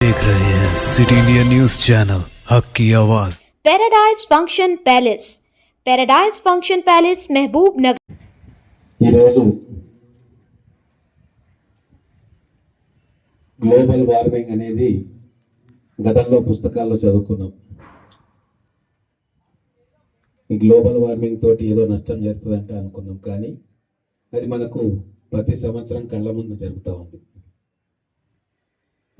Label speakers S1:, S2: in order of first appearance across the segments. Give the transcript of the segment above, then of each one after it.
S1: देख रहे हैं सिटी इंडिया न्यूज चैनल हक की आवाज।
S2: पैराडाइज फंक्शन पैलेस महबूब नगर
S3: ఈరోజు గ్లోబల్ వార్మింగ్ అనేది గతంలో పుస్తకాల్లో చదువుకున్నాం. ఈ గ్లోబల్ వార్మింగ్ తోటి ఏదో నష్టం జరుగుతుందంటే అనుకున్నాం, కానీ అది మనకు ప్రతి సంవత్సరం కళ్ళ ముందు జరుగుతూ ఉంది.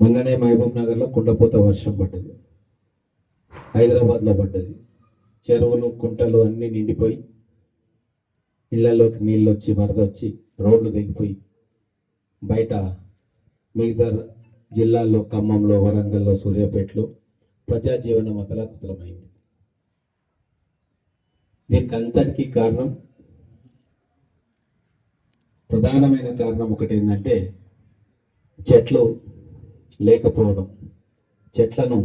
S3: మొన్ననే మహబూబ్ నగర్లో కుండపోత వర్షం పడ్డది, హైదరాబాద్లో పడ్డది. చెరువులు కుంటలు అన్నీ నిండిపోయి ఇళ్లలోకి నీళ్ళు వచ్చి వరద వచ్చి రోడ్లు దిగిపోయి బయట మిగతా జిల్లాల్లో ఖమ్మంలో, వరంగల్లో, సూర్యాపేటలో ప్రజాజీవనం అతలాకుతలమైంది. దీనికి అంతటికీ కారణం, ప్రధానమైన కారణం ఒకటి ఏంటంటే చెట్లు లేకపోవడం. చెట్లను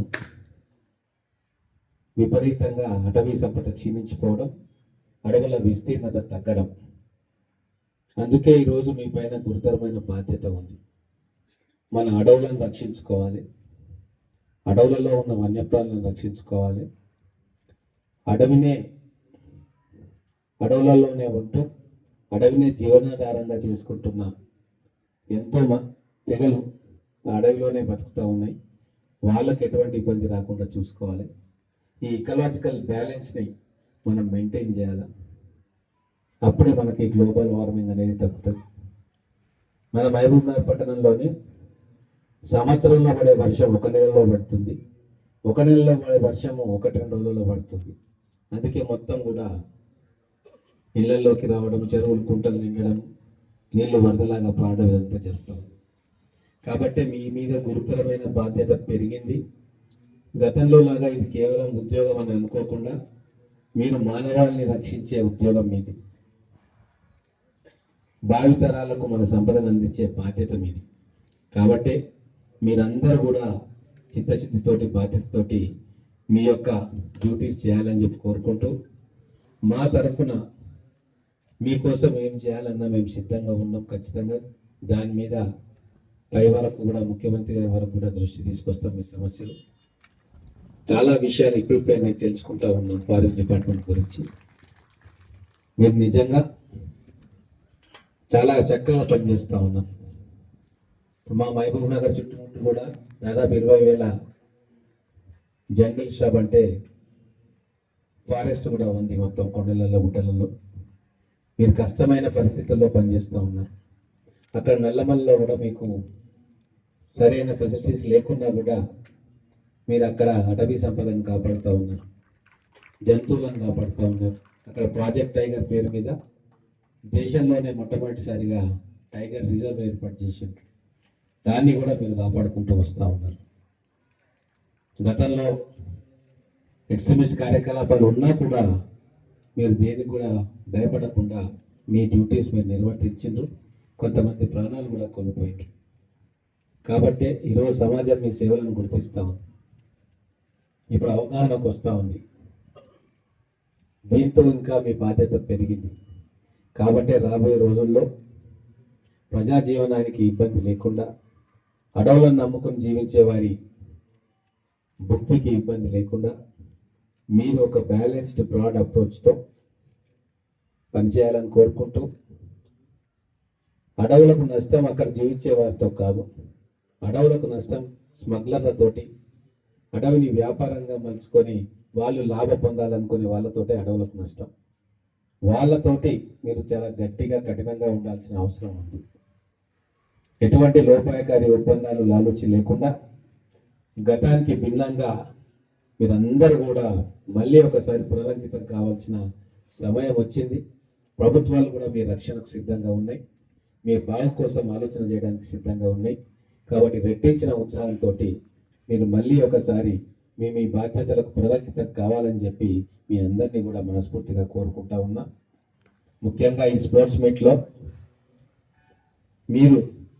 S3: విపరీతంగా అటవీ సంపద క్షీణించిపోవడం, అడవుల విస్తీర్ణత తగ్గడం. అందుకే ఈరోజు మీ పైన గురుతరమైన బాధ్యత ఉంది. మన అడవులను రక్షించుకోవాలి, అడవులలో ఉన్న వన్యప్రాణులను రక్షించుకోవాలి. అడవులలోనే ఉంటూ అడవినే జీవనాధారంగా చేసుకుంటున్న ఎంతో తెగలు ఆ అడవిలోనే బతుకుతూ ఉన్నాయి. వాళ్ళకి ఎటువంటి ఇబ్బంది రాకుండా చూసుకోవాలి. ఈ ఇకలాజికల్ బ్యాలెన్స్ని మనం మెయింటైన్ చేయాలి. అప్పుడే మనకి గ్లోబల్ వార్మింగ్ అనేది తగ్గుతుంది. మన మహబూబ్ నగర్ పట్టణంలోనే సంవత్సరంలో పడే వర్షం ఒక నెలలో పడుతుంది, ఒక నెలలో పడే వర్షము 1-2 రోజుల్లో పడుతుంది. అందుకే మొత్తం కూడా ఇళ్లలోకి రావడం, చెరువులు కుంటలు నిండడం, నీళ్లు వరదలాగా పాడడం ఇదంతా జరుగుతుంది. కాబట్టి మీ మీద గురుతరమైన బాధ్యత పెరిగింది. గతంలో లాగా ఇది కేవలం ఉద్యోగం అని అనుకోకుండా మీరు మానవాళిని రక్షించే ఉద్యోగం మీది. భావితరాలకు మన సంపదను అందించే బాధ్యత మీది. కాబట్టి మీరందరూ కూడా చిత్తశుద్ధితోటి, బాధ్యతతోటి మీ యొక్క డ్యూటీస్ చేయాలని చెప్పి కోరుకుంటూ, మా తరఫున మీకోసం ఏం చేయాలన్నా మేము సిద్ధంగా ఉన్నాం. ఖచ్చితంగా దాని మీద పై వరకు కూడా, ముఖ్యమంత్రి గారి వరకు కూడా దృష్టి తీసుకొస్తాం. మీ సమస్యలు చాలా విషయాలు ఇప్పుడిప్పుడే మేము తెలుసుకుంటా ఉన్నాం ఫారెస్ట్ డిపార్ట్మెంట్ గురించి. మీరు నిజంగా చాలా చక్కగా పనిచేస్తూ ఉన్నాం. మా మహబూబ్ నగర్ చుట్టుముట్టు కూడా దాదాపు 20,000 జంగిల్ స్టాప్ అంటే ఫారెస్ట్ కూడా ఉంది మొత్తం కొండలలో, గుట్టలలో. మీరు కష్టమైన పరిస్థితుల్లో పనిచేస్తూ ఉన్నారు. అక్కడ నల్లమల్లిలో కూడా మీకు సరైన ఫెసిలిటీస్ లేకుండా కూడా మీరు అక్కడ అటవీ సంపదను కాపాడుతూ ఉన్నారు, జంతువులను కాపాడుతూ ఉన్నారు. అక్కడ ప్రాజెక్ట్ టైగర్ పేరు మీద దేశంలోనే మొట్టమొదటిసారిగా టైగర్ రిజర్వ్ ఏర్పాటు చేసిండ్రు. దాన్ని కూడా మీరు కాపాడుకుంటూ వస్తూ ఉన్నారు. గతంలో ఎక్స్ట్రీమిస్ట్ కార్యకలాపాలు ఉన్నా కూడా మీరు దేనికి కూడా భయపడకుండా మీ డ్యూటీస్ మీరు నిర్వర్తించిండ్రు. కొంతమంది ప్రాణాలు కూడా కోల్పోయిండ్రు. కాబట్టి ఈరోజు సమాజం మీ సేవలను గుర్తిస్తూ ఉంది. ఇప్పుడు అవగాహనకు వస్తూ ఉంది. దీంతో ఇంకా మీ బాధ్యత పెరిగింది. కాబట్టి రాబోయే రోజుల్లో ప్రజా జీవనానికి ఇబ్బంది లేకుండా, అడవులను నమ్ముకుని జీవించే వారి భుక్తికి ఇబ్బంది లేకుండా మీరు ఒక బ్యాలెన్స్డ్ బ్రాడ్ అప్రోచ్తో పనిచేయాలని కోరుకుంటూ, అడవులకు నష్టం అక్కడ జీవించే వారితో కాదు, అడవులకు నష్టం స్మగ్లర్లతోటి, అడవిని వ్యాపారంగా మలుచుకొని వాళ్ళు లాభ పొందాలనుకునే వాళ్ళతోటి అడవులకు నష్టం. వాళ్ళతోటి మీరు చాలా గట్టిగా, కఠినంగా ఉండాల్సిన అవసరం ఉంది. ఎటువంటి లోపాయకారి ఒప్పందాలు, లాలూచి లేకుండా గతానికి భిన్నంగా మీరందరూ కూడా మళ్ళీ ఒకసారి పునరంకితం కావాల్సిన సమయం వచ్చింది. ప్రభుత్వాలు కూడా మీ రక్షణకు సిద్ధంగా ఉన్నాయి, మీ బాగు కోసం ఆలోచన చేయడానికి సిద్ధంగా ఉన్నాయి. కాబట్టి రెట్టించిన ఉత్సాహంతో మీరు మళ్ళీ ఒకసారి మీ బాధ్యతలకు పునరంకితం కావాలని చెప్పి మీ అందరినీ కూడా మనస్ఫూర్తిగా కోరుకుంటా ఉన్నా. ముఖ్యంగా ఈ స్పోర్ట్స్ మీట్లో మీరు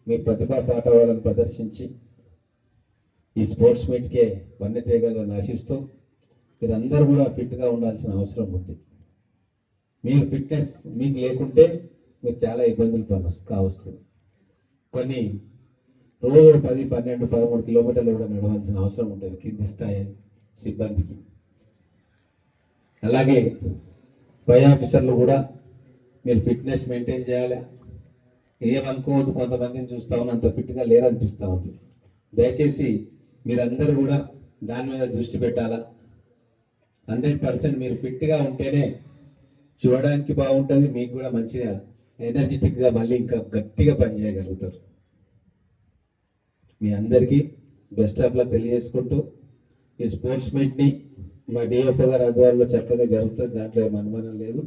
S3: మీ ప్రతిభా పాఠవాలను ప్రదర్శించి ఈ స్పోర్ట్స్ మీట్కే వన్యతీగలను ఆశిస్తూ మీరందరూ కూడా ఫిట్గా ఉండాల్సిన అవసరం ఉంది. మీరు ఫిట్నెస్ మీకు లేకుంటే మీరు చాలా ఇబ్బందులు కావస్తుంది. కొన్ని రోజు 10, 12, 13 కిలోమీటర్లు కూడా నడవాల్సిన అవసరం ఉంటుంది కింది స్థాయి సిబ్బందికి. అలాగే పై ఆఫీసర్లు కూడా మీరు ఫిట్నెస్ మెయింటైన్ చేయాలి. ఏమనుకోవద్దు, కొంతమందిని చూస్తా ఉన్నా అంత ఫిట్గా లేరనిపిస్తూ ఉంది. దయచేసి మీరందరూ కూడా దాని మీద దృష్టి పెట్టాలా. 100% మీరు ఫిట్గా ఉంటేనే చూడడానికి బాగుంటుంది, మీకు కూడా మంచిగా ఎనర్జెటిక్గా మళ్ళీ ఇంకా గట్టిగా పనిచేయగలుగుతారు. మీ అందరికీ బెస్ట్ ఆఫ్ లక్ తెలియజేసుకుంటూ ఈ స్పోర్ట్స్ మీట్ని మా డిఎఫ్ఓ గారి ఆధ్వర్యంలో చక్కగా జరుగుతుంది, దాంట్లో ఏం అనుమానం లేదు.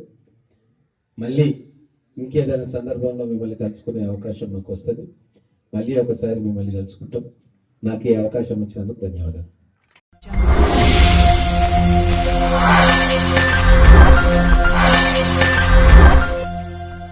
S3: మళ్ళీ ఇంకేదైనా సందర్భంలో మిమ్మల్ని కలుసుకునే అవకాశం మాకు వస్తుంది. మళ్ళీ ఒకసారి మిమ్మల్ని కలుసుకుంటాం. నాకు ఈ అవకాశం ఇచ్చినందుకు ధన్యవాదాలు.